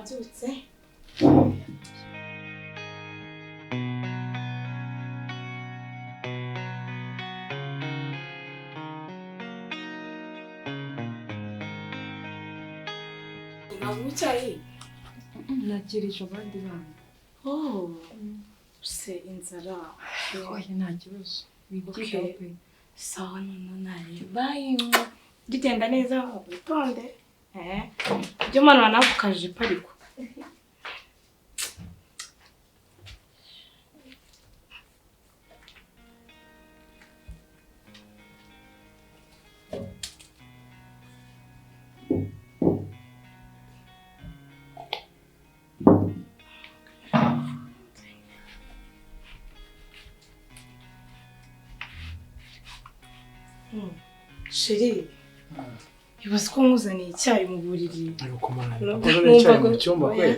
nabyutse. Uciye nakirisha abandi bana. Oh, se inzara. Oya nta kibazo. Wigiga pe. Sawa nari. Bye. Gigenda neza utonde. Byo mwana nakukaje pariko. Shady, ibaze ko nkuzaniye icyayi mu buriri. Ariko mana, icyayi mu cyumba kweli.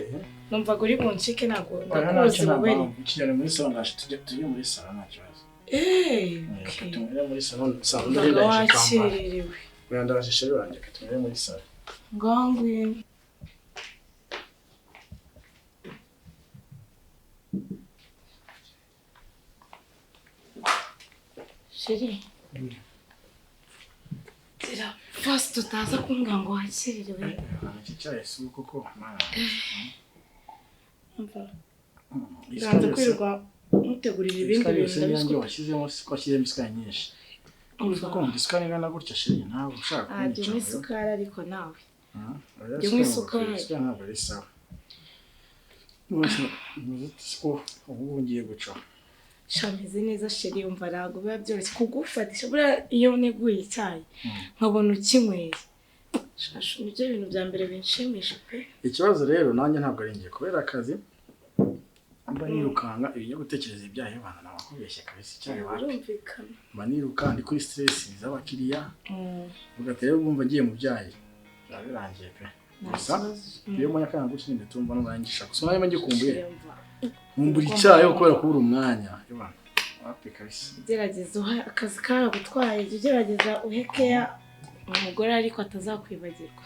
Numvaga uri buncike ntago ndakuzi buberi. Kijyana muri salon gashi tujye muri salon nta kibazo. Tumere muri salon ndaje kamba. Oya ndaje sheri wanjye tumere muri salon. Ngangwe. Shady. Tira fast utaza kumbwira ngo wakiriwe. Iki cyayi si koko mana. Ganza kwirirwa mutegurira ibindi bintu ndabisiko washyizemo ko ashyiremo isukari nyinshi. Uvuga ko mu isukari ngana gutya sheri ntabwo ushaka kwica. Jye isukari ariko nawe. Jye isukari. Isukari ntabwo ari sawa. Nuko ubu ngiye guca. Shameze neza Shady umva ntago biba byoroshye kugufatisha buriya iyo neguye icyayi nkabona ukinyweye. Shashu nibyo bintu bya mbere binshimisha pe. Ikibazo rero nanjye ntabwo ari ngiye kubera akazi. Mba nirukanga ibyo gutekereza ibyaha y'abantu nabakubeshye kabisa icyayi barumvikana. Mba niruka ndi kuri stress z'abakiriya. Ugatera bumva ngiye mu byayi. Birangiye pe. Gusa iyo mbonye akanga gushinde tumva n'urangisha. Gusa nayo ngikumbuye. Mumbura icyayi kubera kubura umwanya. Yabana. Wapi kabisa. Gerageza uha akazi karagutwaye. Gerageza uhekeya umugore ariko atazakwibagirwa.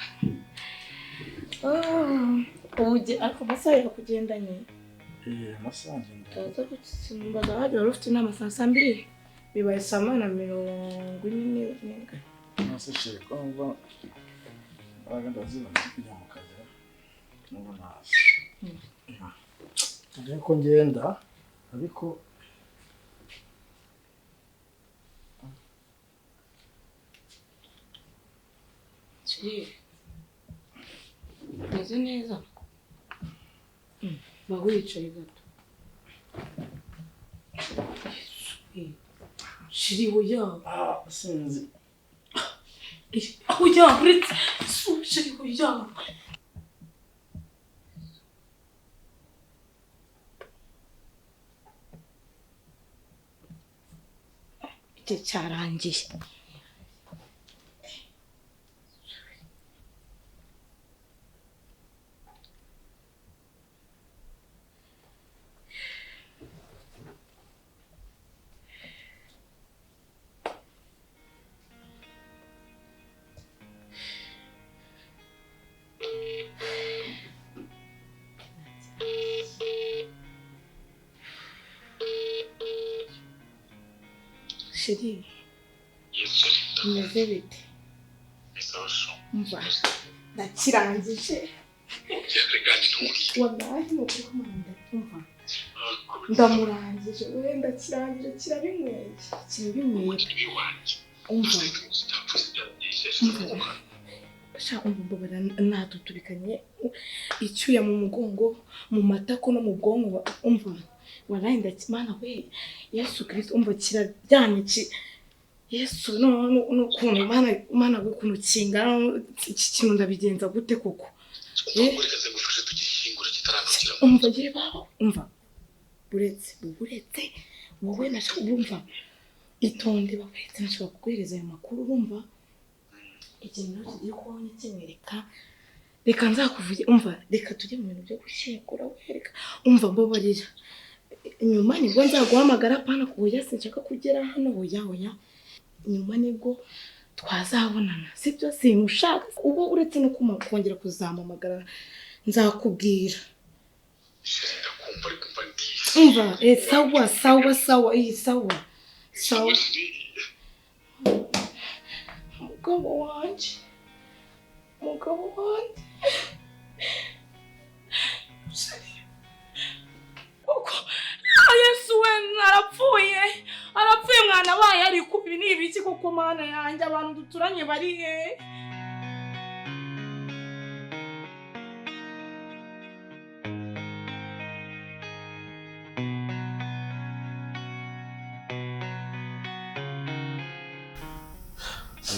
Ubuje ariko masaha kugendanye. Masaha ngenda. Taza gutsimbaga hadi wari ufite inama saa 2 bibaye saa 4:40. Nase sheri kumva baganda zibona kujya mu kazi. N'ubu nasi. Ariko ngenda ariko meze neza. Bawicaye gato. Shiri hoya. Sinzi. Hoya, Brit. Shiri hoya. Icyo cyarangiye. Shady. Meze bite? Mva. Ndakirangije. Wallahi no kumanda umva. Ndamurangije we ndakirangije kirabinyweye. Umva. Sha umbobera natutubikanye icyuya mu mugongo mu matako no mu bwonko umva. Wallahi ndakimana we Yesu Kristo umva kiraryanye Yesu no kuntu mana gukuntu kingana iki kintu ndabigenza gute koko urekaze gufasha tugishingura kitaranukira umva buretse wowe nashaka urumva itonde bakwetse nashaka kuguhereza ayo makuru urumva ikintu kigiye kubona kimwereka reka nzakuvuge umva reka tujye mu bintu byo gushingura wereka umva mbabarira nyuma nibwo nzaguhamagara pana kuya sinshaka kugera hano hoya nyuma nibwo twazabonana sibyo simushaka ubu uretse no kongera kuzampamagara nzakubwira. Shady ndakumva ariko mba ndi. Umva, sawa, sawa. Mugabo wanje. Yesu we arapfuye mwana waye ari kubi n'ibiki kuko mana yanjye abantu duturanye bari he?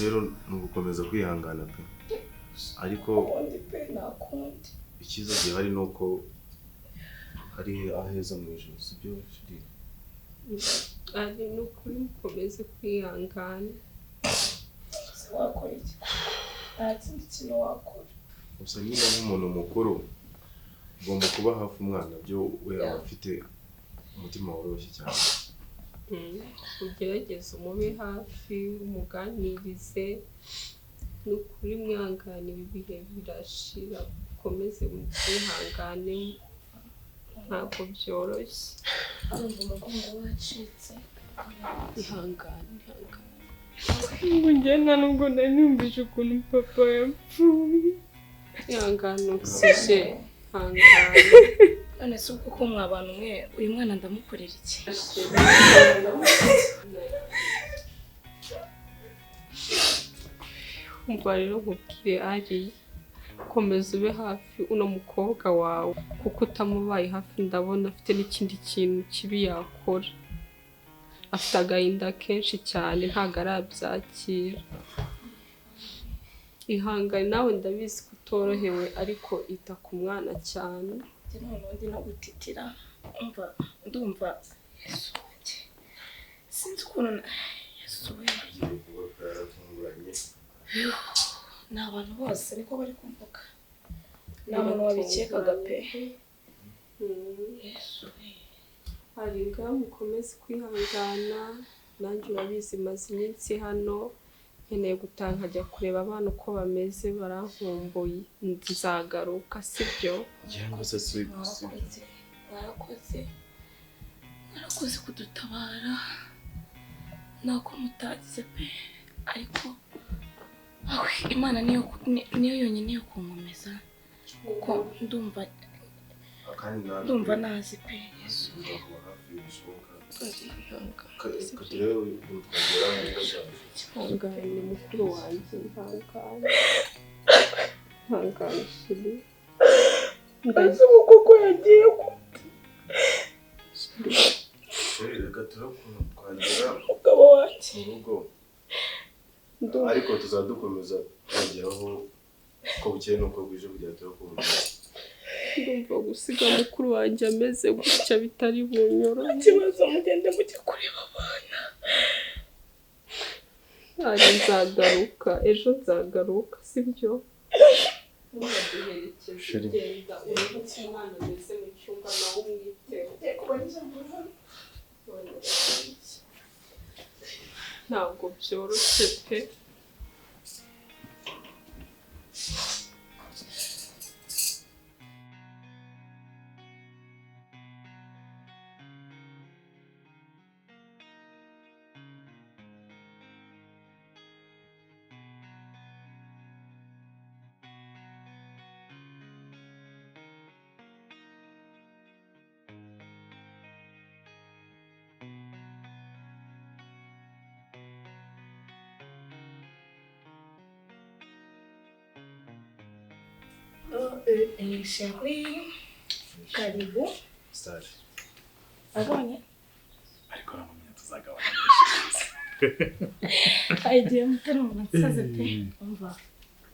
Rero nugukomeza kwihangana pe. Ariko ikiza gihari nuko hari aheza mu ijuru sibyo Shady. Ari nukuri mukomeze kwihangana. Wakora iki? Nta kindi kintu wakora. Gusa nyine nk'umuntu mukuru ugomba kuba hafi umwana byo we afite umutima woroshye cyane. Ugerageze umube hafi umuganirize nukuri mwihangane ibihe birashira ukomeze mwihangane ntabwo byoroshye. Arumva umugongo wacitse. Ihangane. Ngo ngena nubwo nari numvise ukuntu papa yapfuye. Ihangane usije. Ihangane. None se ubwo ko mwabana umwe uyu mwana ndamukorera iki? Umva rero nkubwire ari komeza ube hafi uno mukobwa wawe kuko utamubaye hafi ndabona afite n'ikindi kintu kibi yakora. Afite agahinda kenshi cyane ntabwo arabyakira. Ihangane nawe ndabizi ko utorohewe ariko ita ku mwana cyane. None ndi no gutitira. Ndumva Yesu wanjye. Sinzi ukuntu Yesu we. Ni abantu bose ariko bari kuvuga. Nta muntu wabikekaga pe. Yesu we. Hari ngaho mukomeze kwihangana nanjye urabizi maze iminsi hano nkeneye gutaha nkajya kureba abana uko bameze barankumbuye nzagaruka sibyo? Mwarakoze kudutabara nako mutagize pe ariko Imana niyo yonyine yo kunkomeza kuko ndumva nazi pe Yesu. Ihangane mukuru wanjye ihangane Shady. Ndazi kuko yagiye reka turakuntu twagera umugabo wanjye mu rugo ariko tuzadukomeza kugeraho ko bukeye nuko bwije kugira turakubona. Ndumva gusiga mukuru wanjye ameze gutya bitari bunyoro. Ikibazo mugende mujye kureba abana. Ari nzagaruka ejo nzagaruka sibyo? Shady. Genda urebe ko umwana ameze mu cyumba nawe umwiteho. Ntabwo byoroshye pe. Shady, karibu. Stari. Abonye? Ariko namumenya tuzagabanya. Agiye mutarumva nsaze pe. Umva.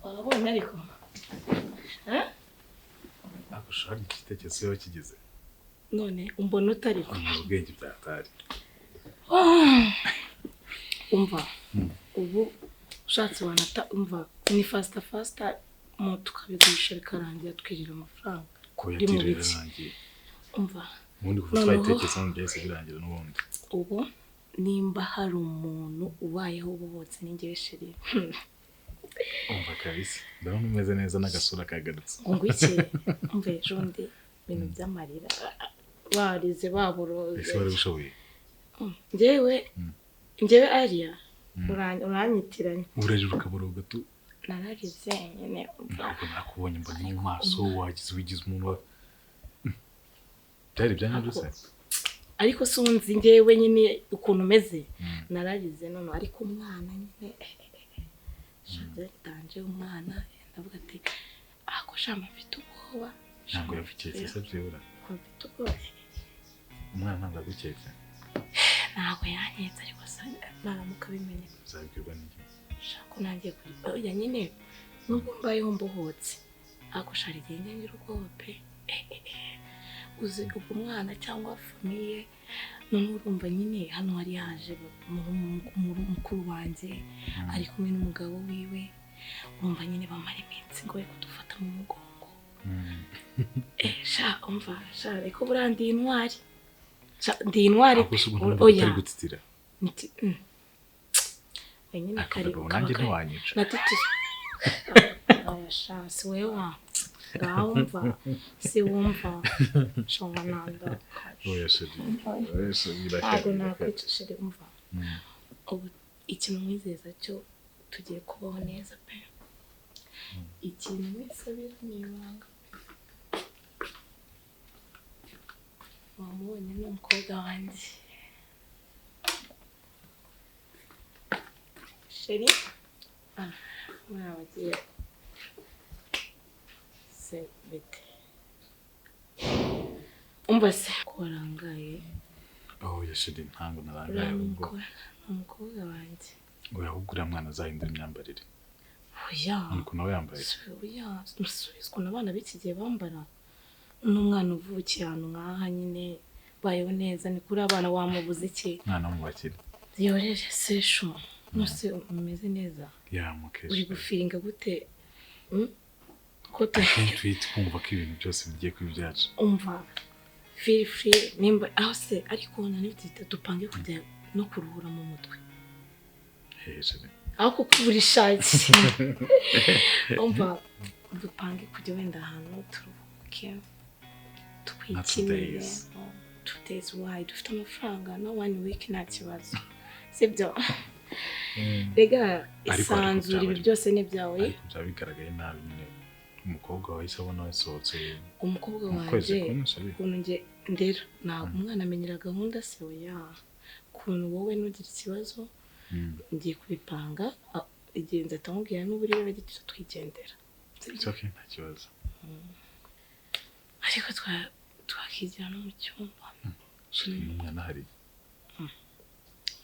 Wabonye ariko? Agushijwe igitekerezo kigeze. None umbona utariko. Ubwenge byatari. Umva. Ubu ushatse wanata umva ni faster mu tukabigurisha bikarangira twirira amafaranga. Ko yatirangiye. Umva. Mundi kufatwa itekerezo byose birangira n'ubundi. Ubu nimba hari umuntu ubayeho bose ningewe Shady. umva kabisa ndabona umeze neza n'agasura kagarutse ngo iki umva ejo ndi ibintu by'amarira barize baburoze ese wari ushoboye njyewe ariya uranyitiranye urarira ukaboroga tu nararize nyine ntabwo nakubonye mbonye mu maso wigize umuntu byari byanyuze ariko si unzi njyewe nyine ukuntu umeze nararize none ariko umwana nyine shaje tanje umwana ndavuga ati ako shama mfite ubwoba ntabwo yafiketse se byura mfite ubwoba umwana ntabwo aguketse ntabwo yanyetse ariko naramuka bimenye uzabwirwa n'iki shako nangiye kuri oya nyine nubwo mbayeho mbohotse ako shari genge ngira ubwoba pe uzi umwana cyangwa famiye none urumva nyine hano hari haje mukuru wanjye ari kumwe n'umugabo wiwe urumva nyine bamara iminsi ngo ye kudufata mu mugongo umva reka buriya ndi intwari oya ari gutitira nyine kari nanjye ntiwanyica natitira si wewe ngaho si wumva shonga nanda oya Shady ntabwo nakwica Shady umva ubu ikintu mwizeza cyo tugiye kubaho neza pe ikintu mwisabira ni ibanga wamubonye n'umukobwa wanjye Shady mwabagiye bite umva se ko warangaye oya Shady ntabwo narangaye ubwo umukobwa wanjye oya ahubwo uriya mwana azahindura imyambarire oya nuko nawe yambaye oya musubize ukuntu abana b'iki gihe bambara n'umwana uvukiye ahantu nk'aha nyine bayeho neza ni kuri abana wamubuze iki mwana wo mu bakire yoreje sesho nose umeze neza yamukeje uri gufiringa gute ko twite kumva ko ibintu byose bigiye kuba ibyacu umva feel free nimba aho se ariko nanifite dupange kujya no kuruhura mu mutwe Shady aho kukuburishaki umva dupange kujya wenda ahantu turuhuke twikinire 2 days why dufite amafaranga no 1 week nta kibazo sibyo rega isanzura ibi byose ni byawe ariko byaba bigaragaye nabi nyine umukobwa wahise abona wasohotse umukobwa wanjye ukuntu njye ndera ntabwo umwana amenyera gahunda se oya ukuntu wowe nugira ikibazo ngiye kubipanga igihe nzatamubwira n'uburyo bagitira twigendera okay nta kibazo ariko twakigira no mu cyumba umwana hari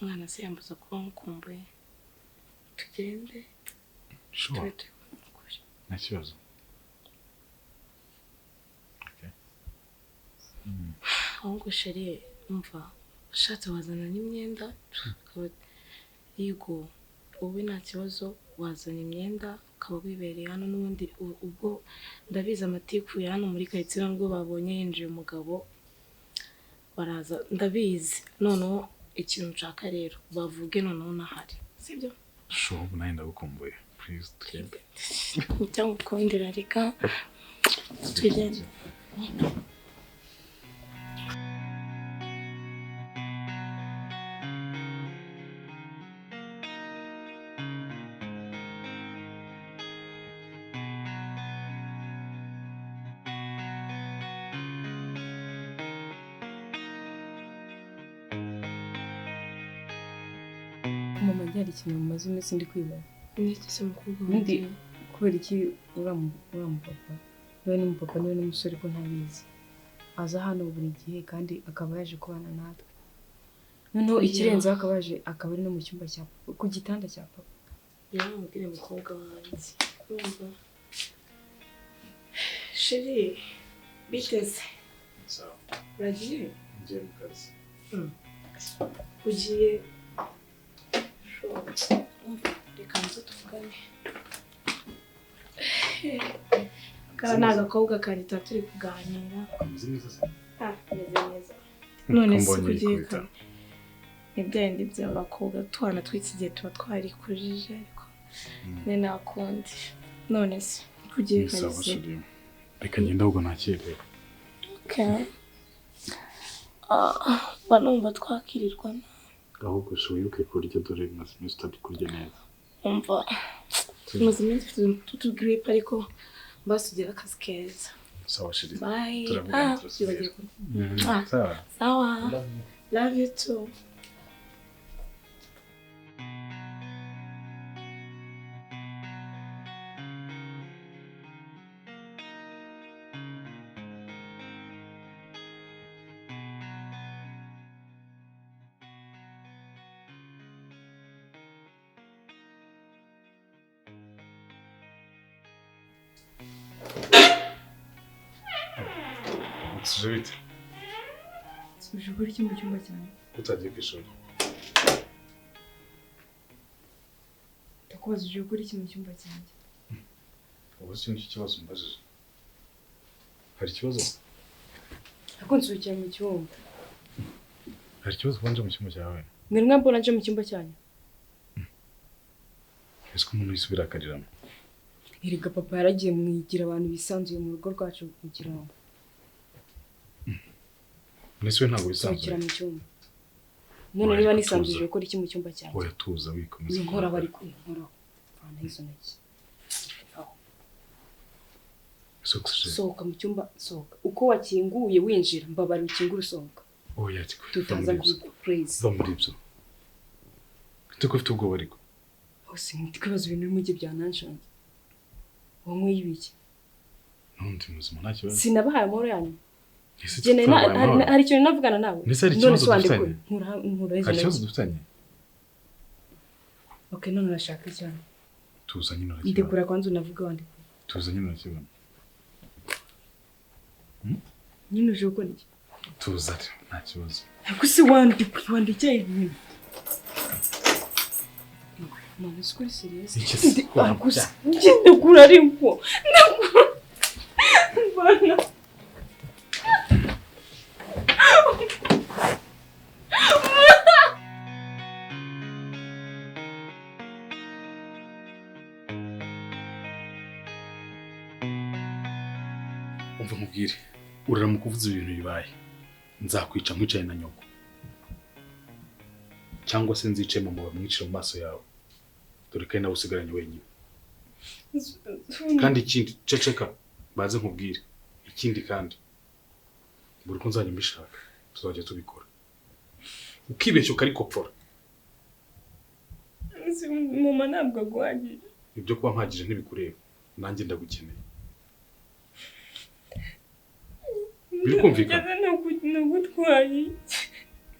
umwana se yambuza kuba mukumbuye tugende sure nta kibazo ahubwo Shady umva ushatse wazana n'imyenda yego wowe nta kibazo wazana imyenda ukaba wibereye hano n'ubundi ubwo ndabizi amatiku ya hano muri karitsiye nubwo babonye yinjiye umugabo baraza ndabizi noneho ikintu nshaka rero bavuge noneho nahari sibyo sure ubu nawe ndagukumbuye please tugende cyangwa ukundira reka tugende mama ryari ikintu mumaze iminsi ndi kwibaza n'iki se mukobwa wanjye kubera iki uramupapa niwe n'umupapa niwe n'umusore ko ntabizi aza hano buri gihe kandi akaba yaje kubana natwe noneho ikirenzeho akaba ari no mu cyumba cya papa ku gitanda cya papa yaramubwire mukobwa wanjye urumva Shady biteze uragiye ngiye mu kazi ugiye reka nzo tuvugane kara ni agakobwa karita turi kuganira ameze neza se ameze neza none se kugiye kare ni bya bindi by'abakobwa twana tw'iki gihe tuba twarikujije ariko ni nakundi none se kugiye sawa kazi shiri reka ngenda ahubwo nakire okay banumva twakirirwa ahubwo wiruke kurya dore maze iminsi utari kurya neza umva maze iminsi tutu grip ariko basugira akazi keza sawa shiri bye turabona sawa love you too Sujite Suje gukora iki mu cyumba cyanjye? utagiye ku ishuri Ndakubaza uje gukora iki mu cyumba cyanjye? ubu sinzi ikibazo mbajije hari ikibazo Ako nsubikira mu cyumba. hari ikibazo ubanje mu cyumba cyawe Mwari mwambona nje mu cyumba cyanyu? ese ko umuntu yisubira akariramo Erega papa yaragiye mwigira abantu bisanzuye mu rugo rwacu kugira ngo Nese we ntabwo bisanzwe. Sukira mu cyumba. None niba nisanzuje gukora iki mu cyumba cyanjye? Oya tuza wikomeza. Inkora bari kunkora. Fana izo naki. Sohoka mu cyumba sohoka. Uko wakinguye winjira mbabari ukingura sohoka. Oya tiko. Tutaza praise. Bamuri ibyo. Tuko ufite ubwoba ariko. Ose ndikwibaza ibintu bimujye byananshanje. Wamwe yibiki. Ntundi muzima nta kibazo. Sinabahaye amahoro yanyu. Hari ikintu navugana nawe. None swandikwe. Hari ikibazo dufitanye. Okay none urashaka cyane. Tuza nyine urakibona. Ndekura kwanza unavuga wandikwe. Tuza nyine urakibona. Nyine uje gukora iki? Tuza nta kibazo. Gusa wandikye ibintu. Mama sikuri serious. Gusa ngende kura rimpo. Bana. Umva mubwire uraramuka uvuze ibintu bibaye nzakwica nkwicaye na nyoko cyangwa se nzice mama bamwicira mu maso yawe dore ko nawe usigaranye wenyine kandi ikindi ceceka baze nkubwire ikindi kandi buri ko nzajya mbishaka tuzajya tubikora ukibeshya ukarikopfora mama ntabwo agwagije ibyo kuba mpagije ntibikureba nanjye ndagukeneye Bikumvikana nagutwaye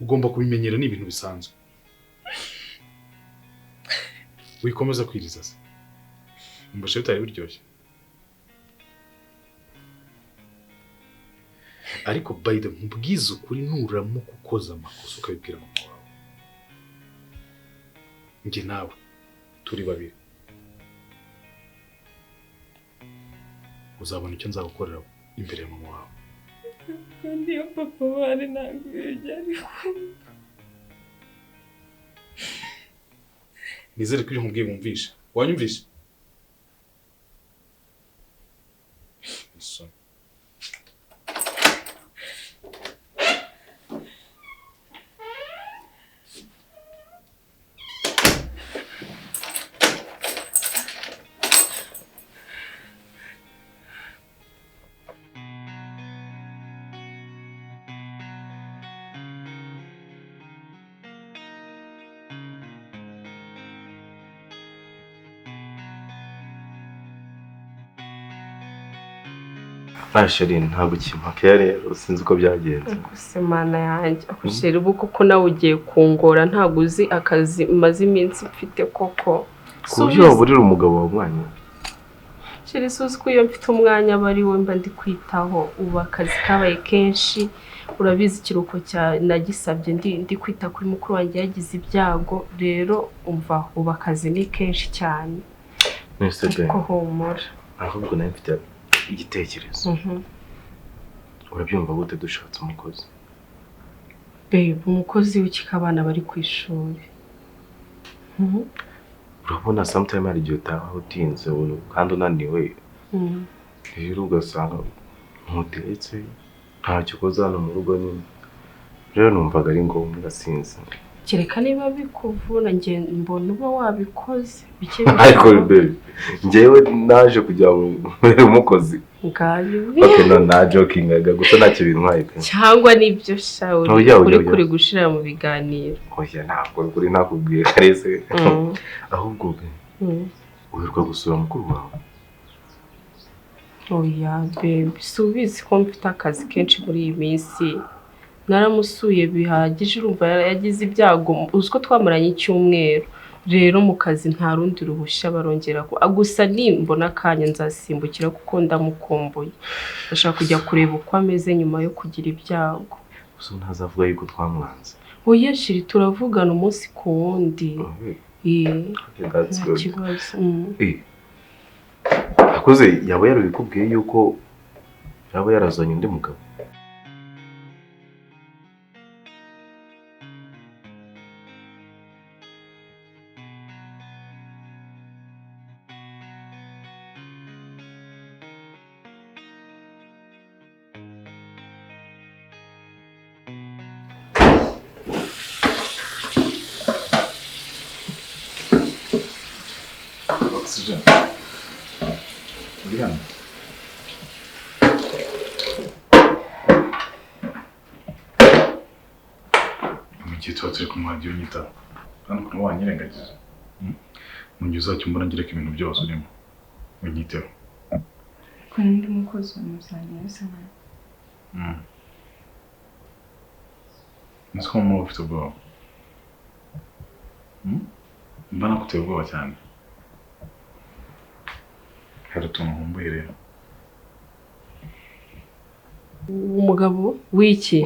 ugomba kubimenyera ni ibintu bisanzwe wikomeza kwiriza se mbashe bitari biryoshye ariko by the mubwizo kuri nuramo kukoza amakosa ukabibwira mama wawe nge nawe turi babiri uzabona icyo nzagukorera imbere ya mama wawe kandi iyo papa wari ntabwo yari nizere ko ibyo nkubwiye wumvisha wanyumvisha Shady ntabwo kimpaka rero sinzi uko byagenze. Gusa mana yanjye akushira ubu kuko nawe ugiye kungora ntabwo uzi akazi maze iminsi mfite koko. Kubyo waburira umugabo wa mwanya. Shady suzi ko iyo mfite umwanya bari we mba ndi kwitaho uba akazi kabaye kenshi urabizi ikiruko cya nagisabye ndi kwita kuri mukuru wanjye yagize ibyago rero umva uba akazi ni kenshi cyane. Nese ko humura. Ahubwo nawe mfite igitekerezo. Urabyumva gute dushatse umukozi? Babe umukozi w'ikikabana bari ku ishuri. urabona sometimes hari igihe utaha utinze kandi unaniwe rero ugasanga ntutetse ntacyo ukoze hano mu rugo nyine rero numvaga ari ngombwa sinzi kereka niba bikuvuna njye mbona uba wabikoze bike ariko njyewe naje kujya umukozi ngayo okay no na joking gusa ntacyo bintwaye cyangwa nibyo shauri kuri gushira mu biganiro oya ntabwo kuri nakubwiye karese ahubwo uheruka gusura mukuru wawe oya baby subizi ko mfite akazi kenshi muri iyi minsi naramusuye bihagije urumva yagize ibyago uziko twamaranye icyumweru rero mu kazi nta rundi ruhushya barongera gusa nimbona akanya nzasimbukira kuko ndamukomboye ndashaka kujya kureba uko ameze nyuma yo kugira ibyago gusa ntazavuga yuko twamwanze oya shiri turavugana umunsi ku wundi that's good akoze yaba yarabikubwiye yuko yaba yarazanye undi mugabo Oxygen. Uriya. Mu gihe tuba turi ku muhanda unyita hano ukuntu wanyirengagiza mu gihe uzajya umbona ngereka ibintu byose urimo unyiteho ko ndi umukozi w'umuzanye bisa nabi nzi ko muba ufite ubwoba mba nakuteye ubwoba cyane hari utuntu nkumbuye rero umugabo w'iki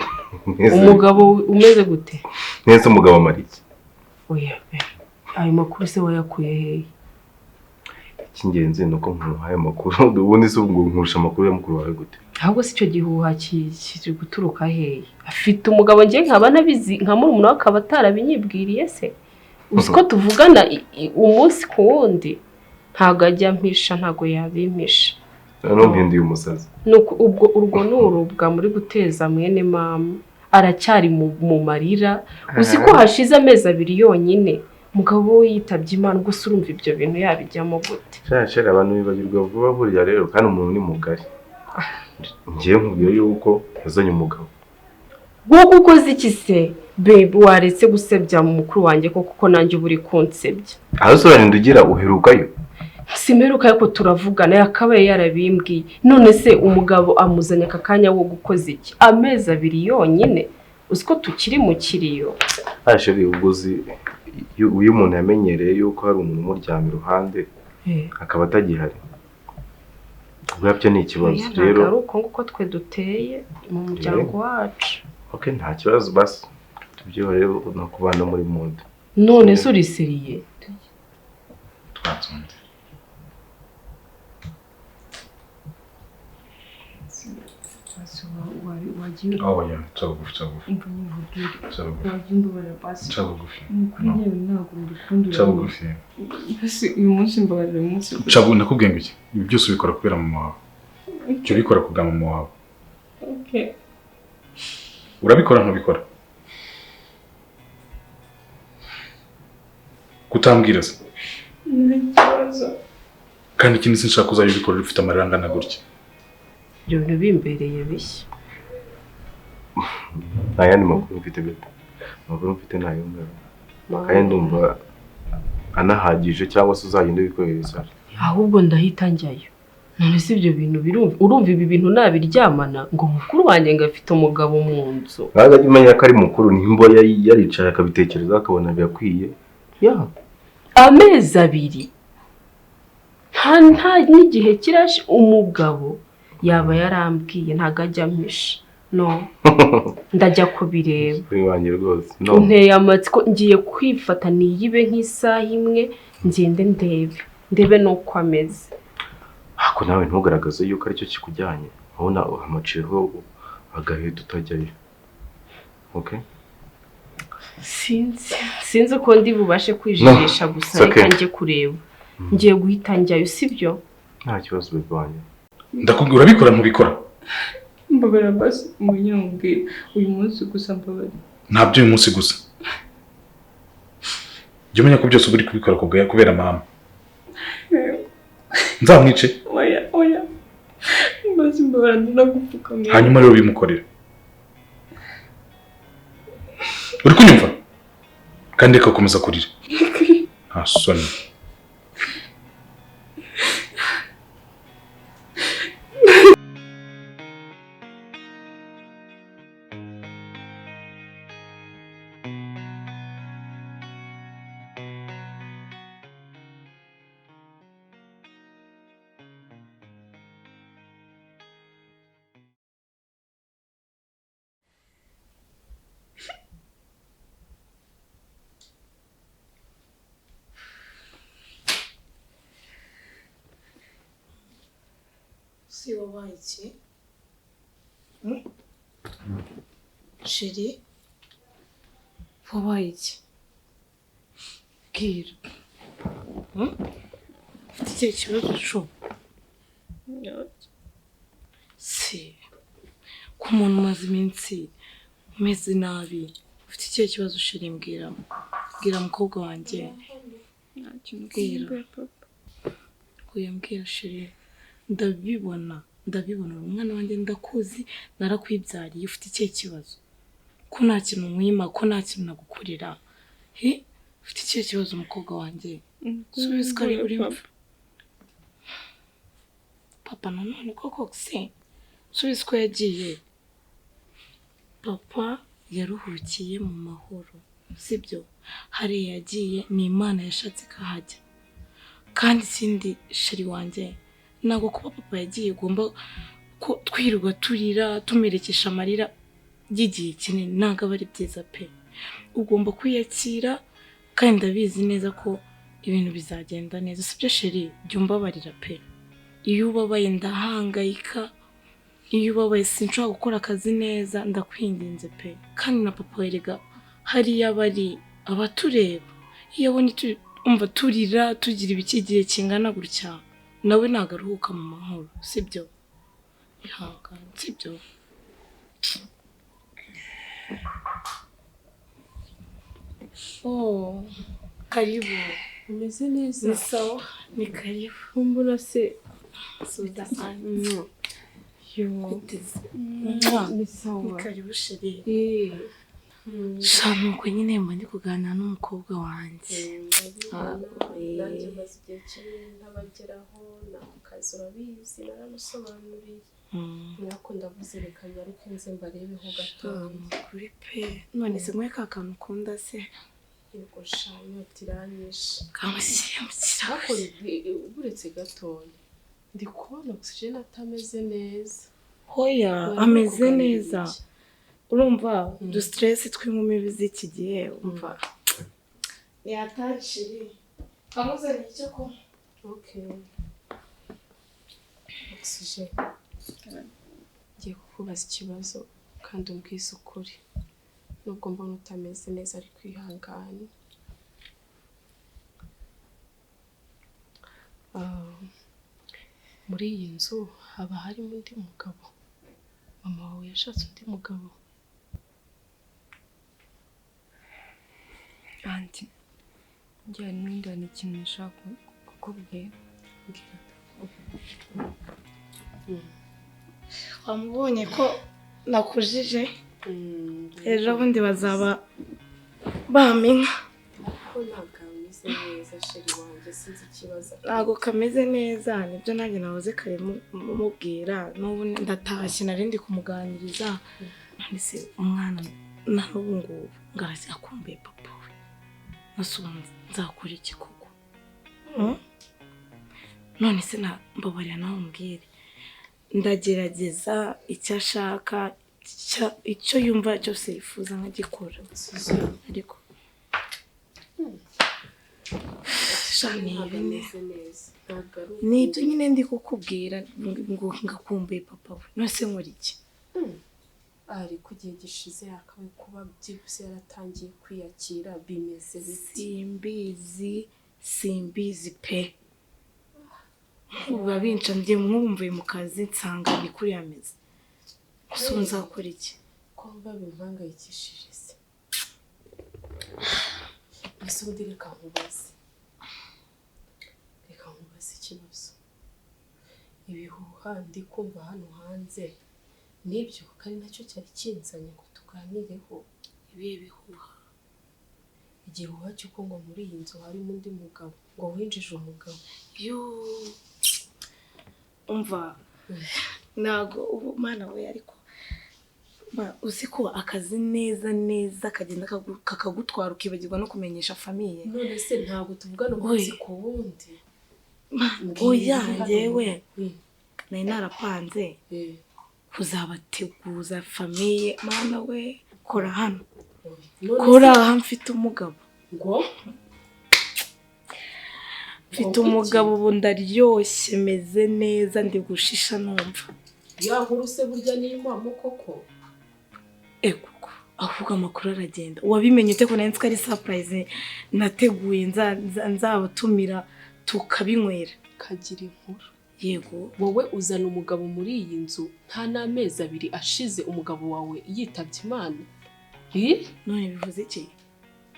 umugabo umeze gute nese umugabo mariki oya ayo makuru se wayakuye hehe cy'ingenzi nuko nkuhaye amakuru ubundi se ngo nkurusha amakuru ya mukuru wawe gute ahubwo si cyo gihuha kiri guturuka hehe afite umugabo ngiye nkaba nabizi nka murumuna we akaba atarabinyibwiriye se uziko tuvugana umunsi ku wundi ntago ajya mpisha ntago yabimpisha mpinduye umusazi nuko ubwo urwo n'urubwa muri guteza mwene mama aracyari mu marira uzi ko hashize amezi 2 yonyine mugabo we yitabye Imana ubwo se urumva ibyo bintu yabijyamo gute cyashera abantu bibagirwa vuba burya rero kandi umuntu ni mugari ngiye nkubwiye yuko yazanye umugabo wowe ukoze iki se baby waretse gusebya mu mukuru wanjye kuko nanjye uburi kunsebya aho sobanura ugira uherukayo simeruka yuko turavugana yakabaye yarabimbwiye none se umugabo amuzanya akakanya wo gukoza iki amezi 2 yonyine uziko tukiri mu kiriyo asheri uguzi uyu muntu yamenyereye yuko hari umuntu umuryamye iruhande akaba atagihari ubwabyo ni ikibazo rero ari uko nguko twe duteye mu muryango wacu okay nta kibazo basi tubyo rero no kubana muri monde none se uriseriye twatsunze wagiye oh yeah chabugufi chabugufi basi uyu munsi mbabarira umunsi chabu nakubwiye ngo iki ibi byose ubikora kubera mama wawe cyo bikora kubwa mama wawe okay urabikora ntubikora kutambwira se n'ikibazo kandi ikindi sinshaka kuzabikora ufite amaranga na gutya ibyo bintu bimbereye bishya ayandi makuru mfite bete makuru mfite nayo ngaro kandi ndumva anahagije cyangwa se uzagenda bikohereza ahubwo ndahita njyayo none se ibyo bintu urumva ibi bintu nabiryamana ngo mukuru wanjye ngafite umugabo mu nzu ntabwo imenya ko ari mukuru nimbo yaricaye akabitekereza akabona byakwiye ya amezi 2 nta n'igihe kirashe umugabo yaba yarambwiye ntago ajya mpisha no ndajya kubireba kuri wanjye rwose no unteye amatsiko ngiye kwifata niyibe nk'isaha imwe ngende ndebe nuko ameze ako nawe ntugaragaze yuko aricyo kikujyanye abona amaciho agahita utajyayo okay sinzi uko ndi bubashe kwijijisha gusa reka njye kureba ngiye guhita njyayo sibyo nta kibazo bigwanya ndakubwira urabikora ntubikora mbabara basi umunyambwira uyu munsi gusa mbabara ntabyo uyu munsi gusa jya umenya ko byose uba uri kubikora kubera mama nzamwice oya basi mbabara ndinagupfukamira hanyuma rero bimukorera uri kunyumva kandi reka gukomeza kurira nta soni Si wabaye iki? Shady? Wabaye iki? Bwira. Ufite ikihe kibazo cyo? Si. Ku muntu umaze iminsi umeze nabi. Ufite ikihe kibazo Shady mbwira? Bwira mukobwa wanjye. nta kintu kubwira papa Kuyambwira Shady. Ndabibona umwana wanjye ndakuzi narakwibyariye ufite ikihe kibazo ko nta kintu mwima ko nta kintu nagukorera ufite ikihe kibazo umukobwa wanjye subiza ko uri papa nanone koko se subiza ko yagiye papa yaruhukiye mu mahoro sibyo hari yagiye ni Imana yashatse kahajya kandi sindi Shady wanjye nago kuba papa yagiye ugomba ko twirirwa turira tumerekesha amarira y'igihe kinini ntago aba ari byiza pe ugomba kwiyakira kandi ndabizi neza ko ibintu bizagenda neza sibyo Shady jya umbabarira pe iyo ubabaye ndahangayika iyo ubabaye sinshobora gukora akazi neza ndakwinginze pe kandi na papa werega hariya bari abatureba iyo abonye umva turira tugira ibikigiye kingana gutya nawe nagaruhuka mu mahoro sibyo ihangane sibyo karibu umeze neza ni sawa ni karibu kumbura se suda ni sawa ni karibu Shady nuko nyine mba ndi kuganira n'umukobwa wanjye nanjye maze igihe kinini ntabageraho nako kazi urabizi naramusobanuriye nako ndavuze reka nyaruke nze mbarebeho gatoya kuri pe none se mwe ka kantu ukunda se yego sha inyota iranyishe kamushyire mu ariko kirahure buretse gatoya ndi kubona oxygen atameze neza hoya ameze neza urumva du stress tw'inkumi biziki gihe umva ni atashiri kamuzanye icyo ko okay oxygen ngiye kukubaza ikibazo kandi umbwize ukuri nubwo mbona utameze neza ari kwihangana muri iyi nzu haba harimo undi mugabo mama wawe yashatse undi mugabo anti njyana n'undi hari ikintu nshaka kukubwira wamubonye ko nakujije ejo bundi bazaba bamenya ko ntabwo ameze neza Shady wanjye sinzi ikibazo ntabwo kameze neza nibyo nanjye nahoze kare mubwira n'ubu ndatashye narindi kumuganiriza nanditse umwana na n'ubu ngubu ngarazi akumbuye papa we nasubiza nzakora iki koko none se mbabarira nawe umbwire ndagerageza icyo ashaka icyo yumva cyose yifuza nkagikora ariko nibyo nyine ndi kukubwira ngo ngakumbuye papa we nose nkora iki ari ku gihe gishize yakabaye kuba byibuse yaratangiye kwiyakira bimeze biti. simbizi pe uba binca ndiye mwumvuye mu kazi nsanga ni kuri yameze gusa nzakora iki ko babimpangayikishije se ese ubundi reka nkubaze ikibazo ibihuha ndi kumva hano hanze nibyo kandi nacyo cyari kinzanye ngo tuganireho ibihe bihuha igihuha cy'uko ngo muri iyi nzu harimo undi mugabo ngo winjije umugabo umva ntago ubu mana we ariko uzi ko akazi neza kagenda kakagutwara ukibagirwa no kumenyesha famiye none se ntabwo tuvugana umunsi ku wundi oya njyewe nari narapanze kuzabateguza famiye mana we kora hano kora aha mfite umugabo ngo mfite umugabo ubu ndaryoshye meze neza ndi gushisha numva ya nkuru se burya ni impamo koko kuko avuga amakuru aragenda wabimenye ute ko nari nzi ko ari surprise nateguye nzabatumira tukabinywera kagira inkuru yego wowe uzana umugabo muri iyi nzu nta n'amezi 2 ashize umugabo wawe yitabye Imana none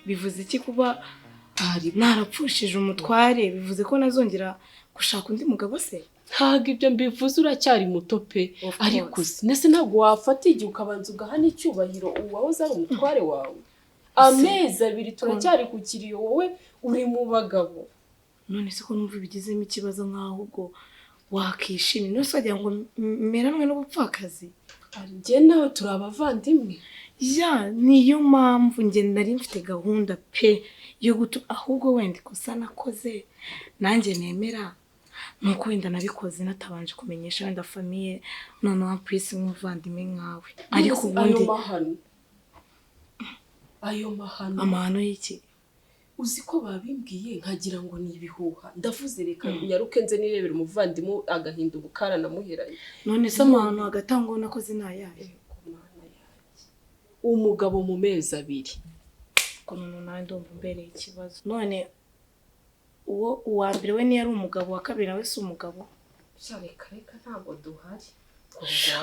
bivuze iki kuba narapfushije umutware bivuze ko nazongera gushaka undi mugabo se ntabwo ibyo mbivuze uracyari muto pe ariko nese ntabwo wafata igihe ukabanza ugaha n'icyubahiro uwawe zari umutware wawe amezi 2 turacyari kukiriyo wowe uri mu bagabo none se ko numva bigizemo ikibazo nkaho ubwo wakishimye nose wagira ngo meranwe n'ubupfakazi njye nawe turi abavandimwe niyo mpamvu njye nari mfite gahunda pe yo ahubwo wenda ikosa nakoze nanjye nemera nuko wenda nabikoze natabanje kumenyesha wenda famiye noneho prince nk'umuvandimwe nkawe ariko ubundi ayo mahano amahano y'iki uzi ko babimbwiye nkagira ngo ni ibihuha ndavuze reka nyaruke nze nirebera umuvandimwe agahinda ubukara namuheranye none se amahano agatangwa nakoze nayaye umugabo mu mezi 2 ko none nawe ndumva mbereye ikibazo none uwo uwa mbere we ni yari umugabo wa kabiri nawe si umugabo reka ntabwo duhari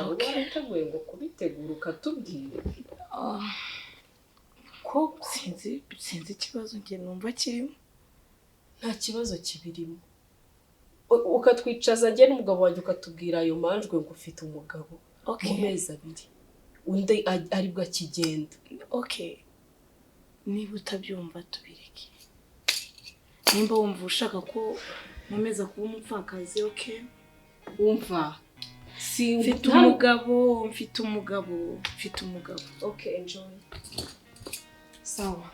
ubwo warateguye ngo kubitegura ukatubwire ko sinzi ikibazo njye numva kirimo nta kibazo kibirimo ukatwicaza njye n'umugabo wanjye ukatubwira ayo manjwe ngo ufite umugabo mu mezi 2 undi aribwo akigenda niba utabyumva tubireke nimba wumva ushaka ko nkomeza kuba umupfakazi wumva mfite umugabo enjoy sawa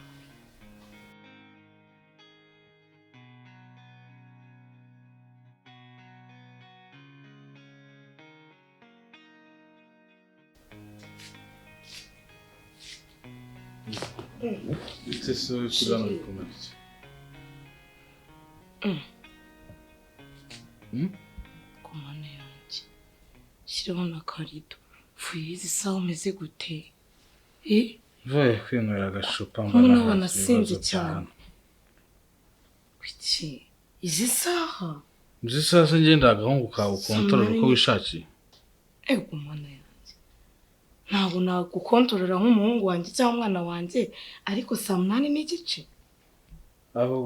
C'est ce que l'on a commencé. Kumane yanjye shiraho na karido fuyizi sawa umeze gute Voye kwinywera agacupa mbona nasinze cyane kuki izi saha ngenda agahungu kawe ukontorora uko wishakiye kumane yanjye ntabwo nagukontorora nk'umuhungu wanjye cyangwa umwana wanjye ariko 8:30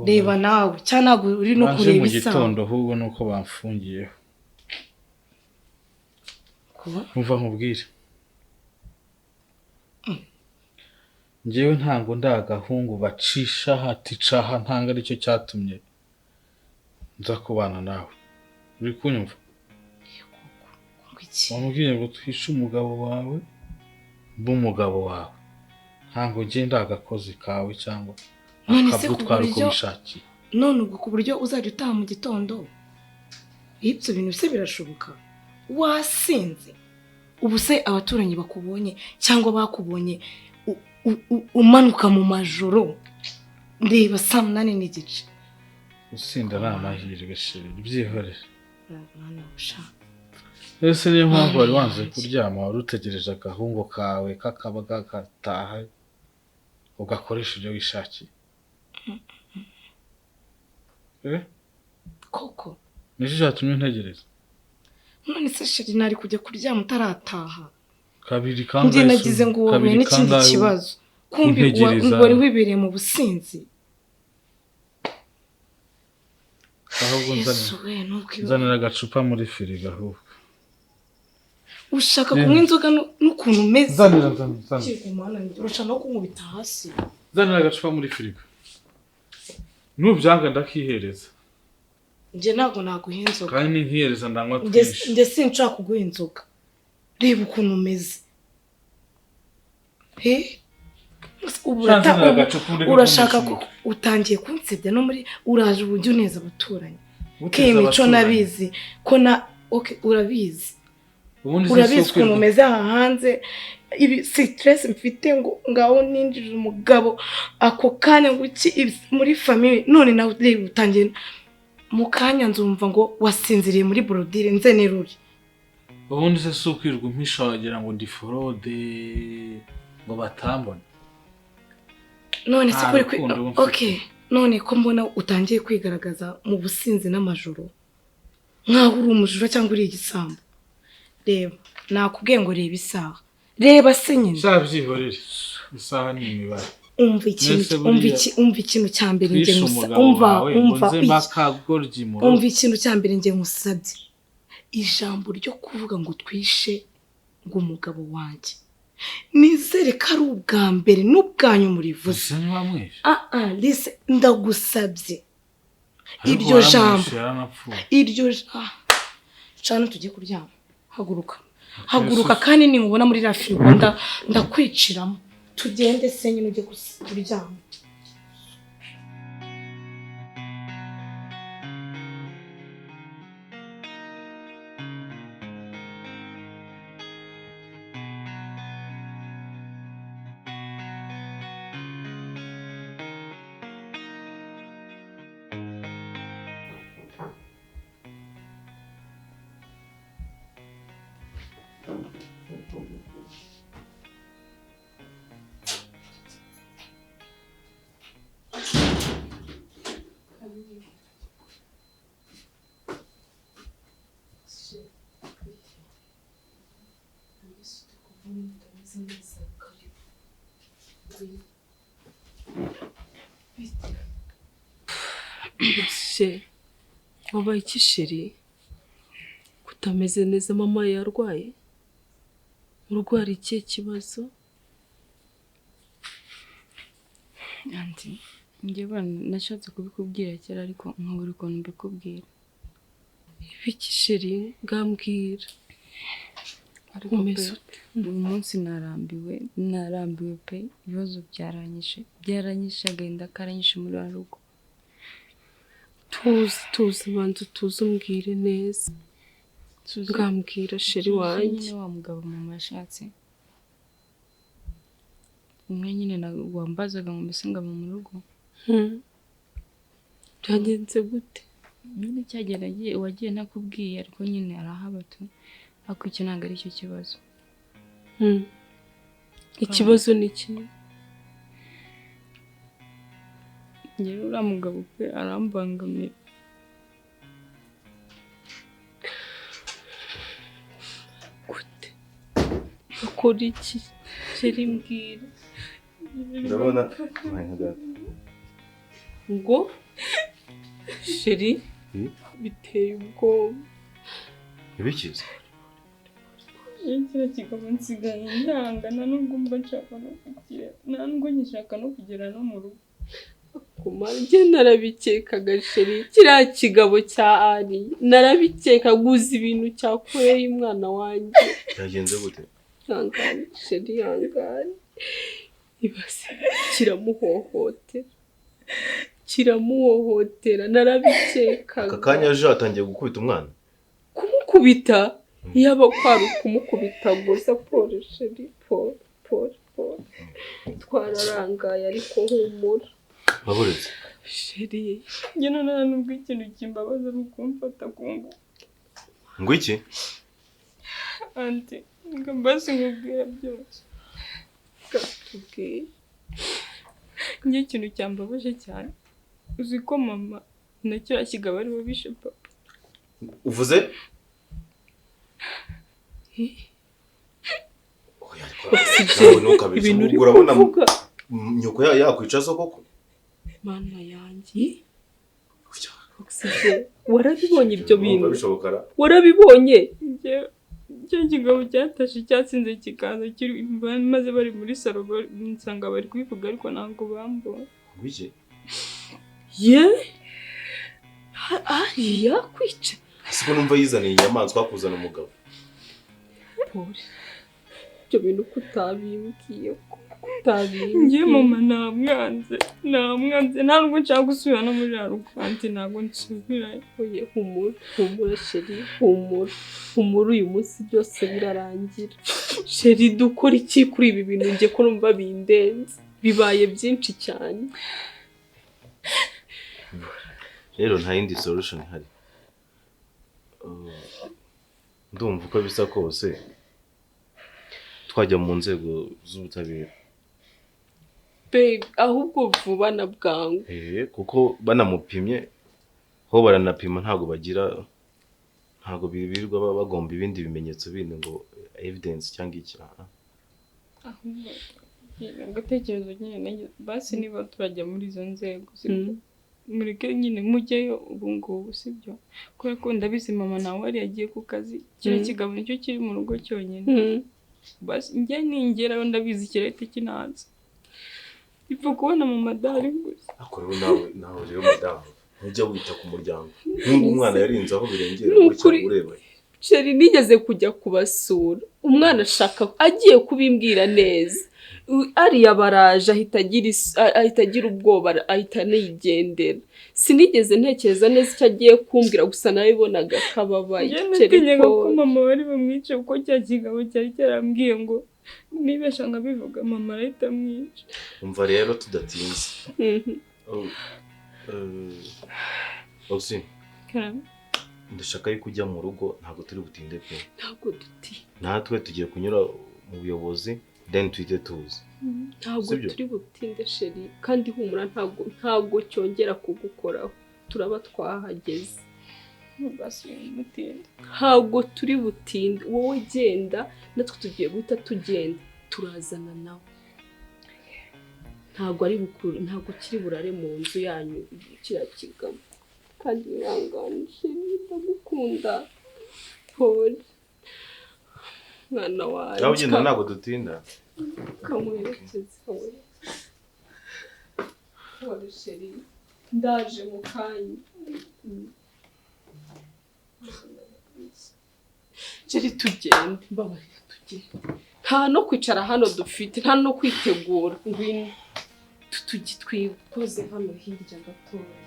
reba nawe cyane ntabwo uri no kureba isaha mu gitondo ahubwo nuko bamfungiyeho umva nkubwire njyewe ntango ndagahungu bacisha haticaha ntanga aricyo cyatumye nza kubana nawe uri kunyumva wamubwiye ngo twishe umugabo wawe b'umugabo wawe ntango ngenda agakozi kawe cyangwa akagutwara uko bishakiye none ubwo ku buryo uzajya utaha mu gitondo ibyo bintu se birashoboka wasinze ubu se abaturanyi bakubonye cyangwa bakubonye umanuka mu majoro ndeba 8:30 usinda nta mahirwe shiri byihorere mwana usha ese niyo mpamvu wari wanze kuryama wari utegereje agahungu kawe kakaba gataha ugakoresha ibyo wishakiye koko nicyo cyatumye ntegereza none se sheri nari kujya kuryama utarataha kabiri kandi njye nagize ngo wowe n'ikindi kibazo kumbi wari wibereye mu businzi ahubwo nzanira agacupa muri firigo ahubwo ushaka kunywa inzoga n'ukuntu umeze zanira urashaka no kunkubita hasi zanira agacupa muri firigo nubyanga ndakihereza njye ntabwo naguha inzoga kandi ninkihereza ndanywa twinshi njye sinshaka kuguha inzoga reba ukuntu umeze urashaka ko utangiye kunsebya no muri uraje uburyo uneza abaturanyi k'iyi mico nabizi ko urabizi ukuntu umeze aha hanze ibi stress mfite ngo ngaho ninjije umugabo ako kanya ngo muri famille none nawe utangiye mu kanya nzumva ngo wasinziriye muri brodire nze neruri ubundi se si ukwirwa umpisha wagira ngo ndi forode ngo batambone none se kuri okay none ko mbona utangiye kwigaragaza mu businzi n'amajoro nkaho uri umujura cyangwa uri igisambo reba nakubwiye ngo reba isaha reba se nyine zabyihorere isaha ni imibare umva ikintu cya mbere nge umva ikintu cya mbere nge nkusabye ijambo ryo kuvuga ngo twishe ngo umugabo wanjye nizere ko ari ubwa mbere n'ubwanyu murivuze lise ndagusabye iryo jambo cana tujye kuryama haguruka kandi ninkubona muri la firigo ndakwiciramo tugende se nyine ujye kuryama wabaye iki sheri kutameze neza mama yarwaye urwara ikihe kibazo anti njye nashatse kubikubwira kera ariko nkabura ukuntu mbikubwira ibiki sheri ngambwira ariko uyu munsi narambiwe pe ibibazo byaranyishe agahinda karanyishe muri wa rugo tuzi banza tuzi umbwire neza ngambwira sheri wanjye wa mugabo mama yashatse umwe nyine wambazaga ngo mbese ngaba mu rugo byagenze gute nyine cyagera wagiye nakubwiye ariko nyine arahabatu ariko icyo ntabwo ari cyo kibazo ikibazo ni kimwe njyewe uriya mugabo pe arambangamira gute akora iki sheri mbwira ndabona ngo sheri biteye ubwoba ibikiza kiriya kigabo nsigaye ntangana nubwo mba nshaka no kugira nta nubwo ngishaka no kugera no mu rugo kumara njye narabikekaga sheri kiriya kigabo cya ari narabikeka guza ibintu cyakoreye umwana wanjye cyagenze gute yangane sheri yangane ibase kiramuhohotera narabikekaga aka kanya aje atangiye gukubita umwana kumukubita yaba kwari kumukubita gusa Paul sheri Paul twararangaye ariko humura baburetse sheri njye nta nubwo ikintu kimbabaza ari ukumfata ku ngufu ngo iki anti ngo basi nkubwira byose katubwiye njye ikintu cyambabaje cyane uzi ko mama na kiriya kigabo ari we bishe papa. Uvuze ibintu uri kuvuga nyoko yakwicaza koko mana yanjye. Warabibonye ibyo bintu? Warabibonye? Icyo kigabo cyatashe cyatsinze kikaza kiri maze bari muri salo nsanga bari kubivuga ariko ntabwo bambona. Wije? Yakwica. Siko numva yizaniye inyamaswa kuzana umugabo. Ibyo bintu kutabimbwiye ko ngiye mama namwanze nta nubwo nshaka gusubira no muri Rwandan ntabwo nsubirayo. Humura Shady, humura uyu munsi byose birarangira. Shady dukora iki kuri ibi bintu ngiye ko numva bindenze bibaye byinshi cyane. Rero nta yindi solution ihari. Ndumva uko bisa kose twajya mu nzego z'ubutabera. Babe, ahubwo vuba na bwangu. Kuko banamupimye ho baranapima ntago birirwa bagomba ibindi bimenyetso bindi ngo evidence cyangwa iki. Ahubwo agatekerezo nyine basi niba turajya muri izo nzego mureke nyine mujyeyo ubu ngubu sibyo kubera ko ndabizi mama nawe ari yagiye ku kazi kire kigabo nicyo kiri mu rugo cyonyine. Basi njye ningerayo ndabizi kirete kinanze ipfa kubona mu madari gusa. Akora nawe rero madamu ujya wita ku muryango nk'ubu umwana yarinze aho birengera muri ureba. Shady nigeze kujya kubasura umwana ashaka agiye kubimbwira neza ariya baraje ahita agira ubwoba ahita nigendera. Sinigeze ntekereza neza icyo agiye kumbwira gusa nabibonaga kababaye. Ntinyaga ko mama wari bamwice kuko cya kigabo cyari cyarambwiye ngo nibesha nkabivuga mama arahita amwica. Umva rero tudatinze. Oxy. Ndashaka yuko ujya mu rugo ntabwo turi butinde pe. Ntabwo duti. Natwe tugiye kunyura mu buyobozi then twite tuzi. Ntabwo turi butinde Shady kandi humura ntabwo cyongera kugukoraho. Turaba twahageze. Basi mutinde. Ntabwo turi butinde wowe genda natwe tugiye guhita tugenda turazana nawe. Ntabwo ari bukuru ntabwo kiri burare mu nzu yanyu kira kigamo. Kandi yanganishe ndagukunda. Paul. Mwana wawe. Nawe ugenda ntabwo dutinda. Kamwerekeze wowe. Paul Shady. Ndaje mu kanya. Shady tugende mbabarira tugende. Nta no kwicara hano dufite nta no kwitegura ngwino twikoze hano hirya gatoya.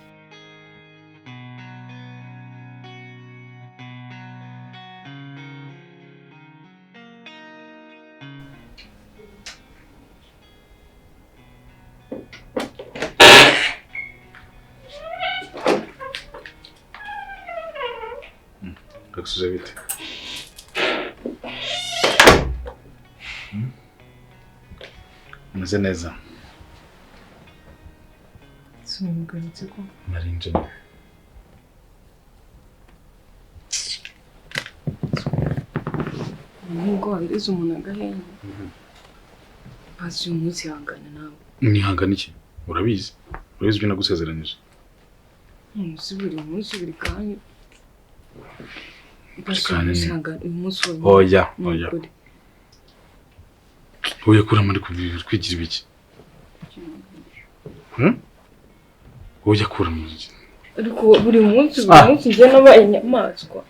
Kaksuze bite? Meze neza. Sumugarutse ko Narinje. Nubwo wandeze umuntu agahenge. Basi uyu munsi hangana nawe. Nihangana iki? Urabizi ibyo nagusezeranyije. Umunsi buri munsi buri kanya. Basi uyu munsi oya. Oya kura muri kwigira ibiki? Oya kura muri. Ariko buri munsi njye nabaye inyamaswa.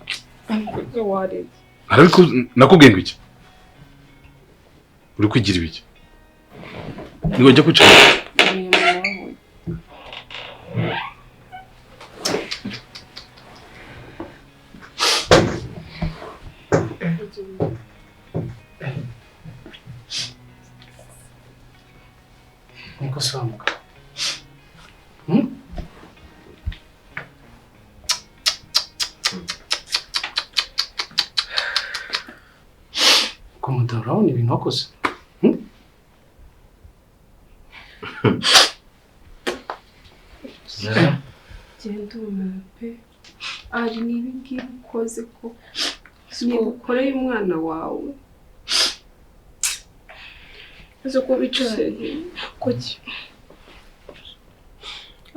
Ariko wareze. Ariko nakubwiye ngo iki? Uri kwigira ibiki? Nigo njya kwicara. Niko samuka. ibintu wakoze genda umuntu pe ari nibi ngibi ukoze ko niba ukoreye umwana wawe uzi ko bicaye kuki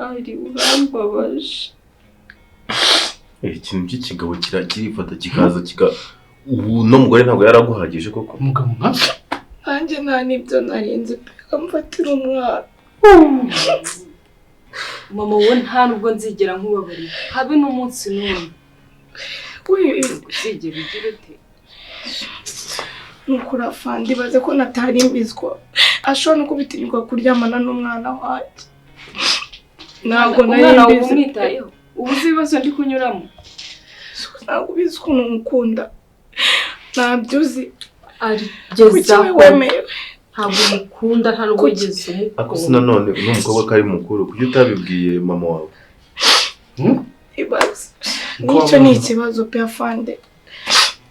ari urambabaje ikintu cy'ikigabo kirifata kikaza ubu no mugore ntabwo yaraguhagije koko umugabo nka nanjye nta n'ibyo narinze pe kamfatira umwana mama wowe nta nubwo nzigera nkubabarira habe n'umunsi n'umwe uzigera ugira ute nukuri afande baze ko natari mbizwa ashobora no kubitinyuka kuryamana n'umwana wanjye ntabwo nari mbizi umwitayeho ubu uzi ibibazo ndi kunyuramo ntabwo ubizi ukuntu mukunda ntabyo uzi arigeza wemewe ntabwo mukunda nta nubwo wigeze umukunda ako si nanone uno mukobwa ko ari mukuru kuki utabibwiye mama wawe ibaze nicyo ni ikibazo pe afande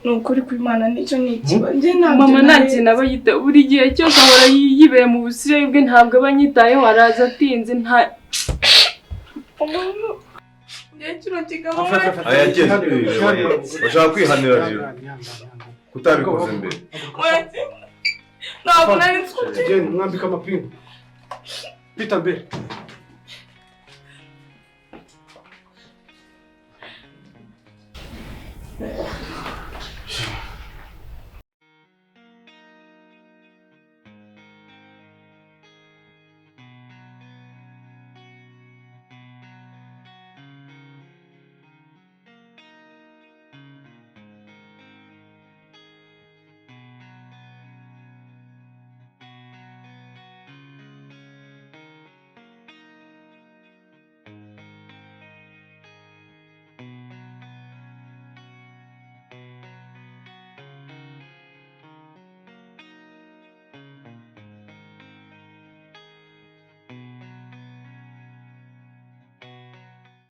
ni ukuri kw'Imana nicyo ni ikibazo njye ntabyo mama nanjye naba yita buri gihe cyose ahora yibera mu busire bwe ntabwo aba anyitayeho araza atinze nta umuntu njye kino kigabo bashaka kwihanira rero kutabikoze mbere ntabwo nari nzi ko genda mwambika amapingu pita mbere